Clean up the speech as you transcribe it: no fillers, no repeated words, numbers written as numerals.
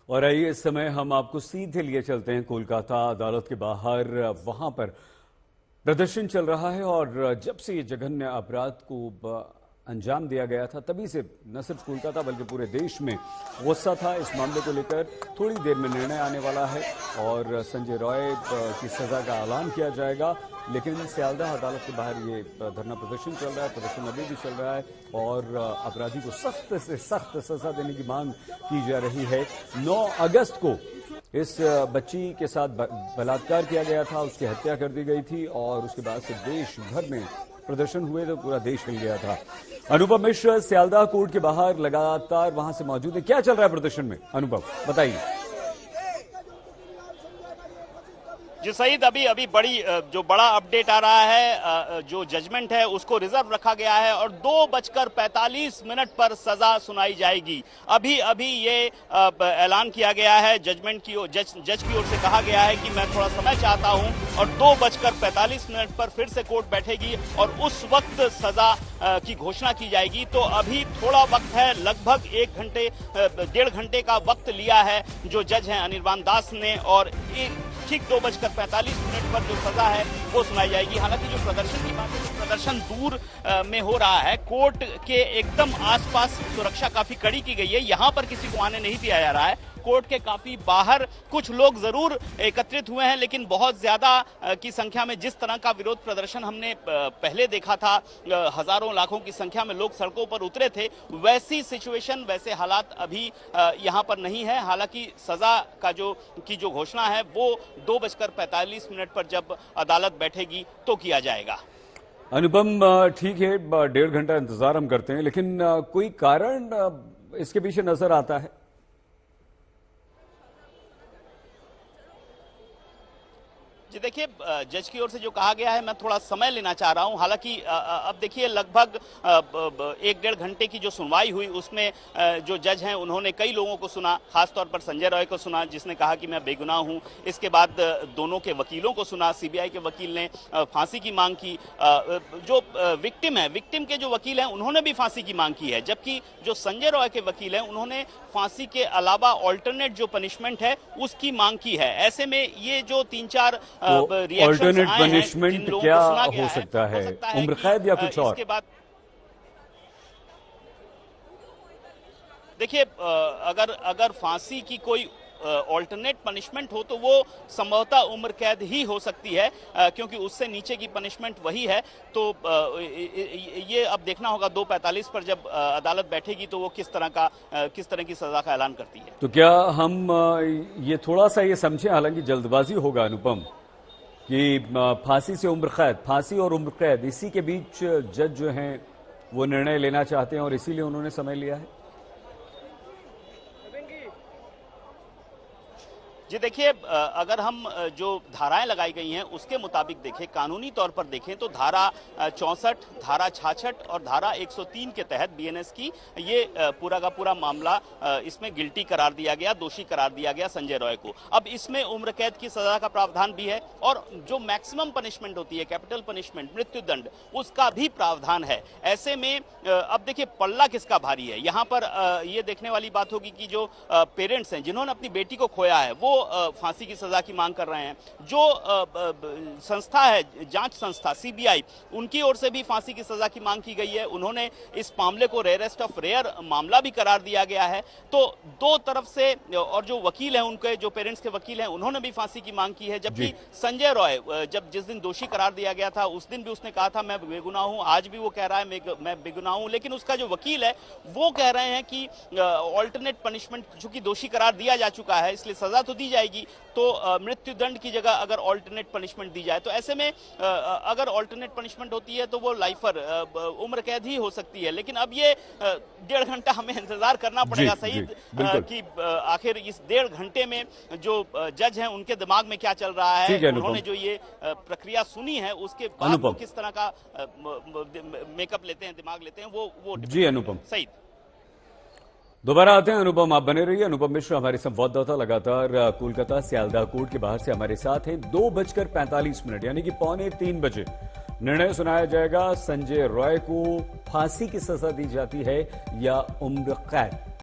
और आइए इस समय हम आपको सीधे लिए चलते हैं कोलकाता अदालत के बाहर। वहां पर प्रदर्शन चल रहा है और जब से ये जघन्य अपराध को अंजाम दिया गया था तभी से न सिर्फ कोलकाता बल्कि पूरे देश में गुस्सा था। इस मामले को लेकर थोड़ी देर में निर्णय आने वाला है और संजय रॉय की सजा का ऐलान किया जाएगा। लेकिन सियालदाह अदालत के बाहर ये धरना प्रदर्शन चल रहा है, प्रदर्शन अभी भी चल रहा है और अपराधी को सख्त से सख्त सजा देने की मांग की जा रही है। 9 अगस्त को इस बच्ची के साथ बलात्कार किया गया था, उसकी हत्या कर दी गई थी और उसके बाद से देश भर में प्रदर्शन हुए तो पूरा देश हिल गया था। अनुपम मिश्र सियालदाह कोर्ट के बाहर लगातार वहां से मौजूद है। क्या चल रहा है प्रदर्शन में, अनुपम बताइए। जी सईद, अभी बड़ी जो बड़ा अपडेट आ रहा है, जो जजमेंट है उसको रिजर्व रखा गया है और 2:45 पर सजा सुनाई जाएगी। अभी ये ऐलान किया गया है जजमेंट की जज की ओर से कहा गया है कि मैं थोड़ा समय चाहता हूं और 2:45 पर फिर से कोर्ट बैठेगी और उस वक्त सजा की घोषणा की जाएगी। तो अभी थोड़ा वक्त है, लगभग 1.5 घंटे का वक्त लिया है जो जज हैं अनिर्बान दास ने और ठीक 2:45 पर जो सजा है वो सुनाई जाएगी। हालांकि जो प्रदर्शन की बात है, तो प्रदर्शन दूर में हो रहा है, कोर्ट के एकदम आसपास सुरक्षा काफी कड़ी की गई है। यहाँ पर किसी को आने नहीं दिया जा रहा है। कोर्ट के काफी बाहर कुछ लोग जरूर एकत्रित हुए हैं, लेकिन बहुत ज्यादा की संख्या में जिस तरह का विरोध प्रदर्शन हमने पहले देखा था, हजारों लाखों की संख्या में लोग सड़कों पर उतरे थे, वैसी सिचुएशन, वैसे हालात अभी यहाँ पर नहीं है। हालांकि सजा का जो घोषणा है वो 2:45 पर जब अदालत बैठेगी तो किया जाएगा। अनुपम ठीक है, 1.5 घंटा इंतजार हम करते हैं, लेकिन कोई कारण इसके पीछे नजर आता है? जी देखिए, जज की ओर से जो कहा गया है, मैं थोड़ा समय लेना चाह रहा हूं। हालांकि अब देखिए लगभग 1-1.5 घंटे की जो सुनवाई हुई उसमें जो जज हैं उन्होंने कई लोगों को सुना, खासतौर पर संजय रॉय को सुना जिसने कहा कि मैं बेगुनाह हूं। इसके बाद दोनों के वकीलों को सुना, सीबीआई के वकील ने फांसी की मांग की, जो विक्टिम के जो वकील हैं उन्होंने भी फांसी की मांग की है, जबकि जो संजय रॉय के वकील हैं उन्होंने फांसी के अलावा ऑल्टरनेट जो पनिशमेंट है उसकी मांग की है। ऐसे में ये जो 3-4 ऑल्टरनेट पनिशमेंट क्या हो सकता है, उम्र कैद या कुछ और? इसके बाद देखिए, अगर फांसी की कोई ऑल्टरनेट पनिशमेंट हो तो वो संभवतः उम्र कैद ही हो सकती है, क्योंकि उससे नीचे की पनिशमेंट वही है। तो ये अब देखना होगा 2:45 पर जब अदालत बैठेगी तो वो किस तरह की सजा का ऐलान करती है। तो क्या हम ये थोड़ा सा ये समझें, हालांकि जल्दबाजी होगा अनुपम, कि फांसी से उम्र कैद, फांसी और उम्र कैद इसी के बीच जज जो हैं वो निर्णय लेना चाहते हैं और इसीलिए उन्होंने समय लिया है? जी देखिए, अगर हम जो धाराएं लगाई गई हैं उसके मुताबिक देखें, कानूनी तौर पर देखें तो धारा 64, धारा 66 और धारा 103 के तहत बीएनएस की ये पूरा का पूरा मामला, इसमें गिल्टी करार दिया गया, दोषी करार दिया गया संजय रॉय को। अब इसमें उम्र कैद की सजा का प्रावधान भी है और जो मैक्सिमम पनिशमेंट होती है, कैपिटल पनिशमेंट, मृत्युदंड, उसका भी प्रावधान है। ऐसे में अब देखिए पल्ला किसका भारी है। यहाँ पर ये देखने वाली बात होगी कि जो पेरेंट्स हैं जिन्होंने अपनी बेटी को खोया है वो फांसी की सजा की मांग कर रहे हैं। जो संस्था है, जांच संस्था सीबीआई, उनकी ओर से भी फांसी की सजा की मांग की गई है। उन्होंने इस मामले को रेयरेस्ट ऑफ रेयर मामला भी करार दिया गया है। तो दो तरफ से, और जो वकील हैं, उनके जो पेरेंट्स के वकील हैं, उन्होंने भी फांसी की मांग की है। जबकि संजय रॉय जिस दिन दोषी करार दिया गया था उस दिन भी उसने कहा था मैं बेगुनाह हूं, आज भी वो कह रहा है मैं बेगुनाह हूं। लेकिन उसका जो वकील है वो कह रहे हैं कि ऑल्टरनेट पनिशमेंट, चूंकि दोषी करार दिया जा चुका है इसलिए सजा तो दी जाएगी, तो मृत्युदंड की जगह अगर ऑल्टरनेट पनिशमेंट दी जाए तो ऐसे में अगर ऑल्टरनेट पनिशमेंट होती है तो वो लाइफर, उम्र कैद ही हो सकती है। लेकिन अब ये 1.5 घंटा हमें इंतजार करना पड़ेगा सईद, कि आखिर इस 1.5 घंटे में जो जज हैं उनके दिमाग में क्या चल रहा है, उन्होंने जो ये प्रक्रिया सुनी है उसके बाद वो किस तरह का मेकअप लेते हैं, दिमाग लेते हैं, वो जी अनुपम सईद। दोबारा आते हैं अनुपम, आप बने रहिए। अनुपम मिश्र हमारे संवाददाता लगातार कोलकाता सियालदाह कोर्ट के बाहर से हमारे साथ हैं। 2:45 यानी कि 2:45 बजे निर्णय सुनाया जाएगा। संजय रॉय को फांसी की सजा दी जाती है या उम्र कैद।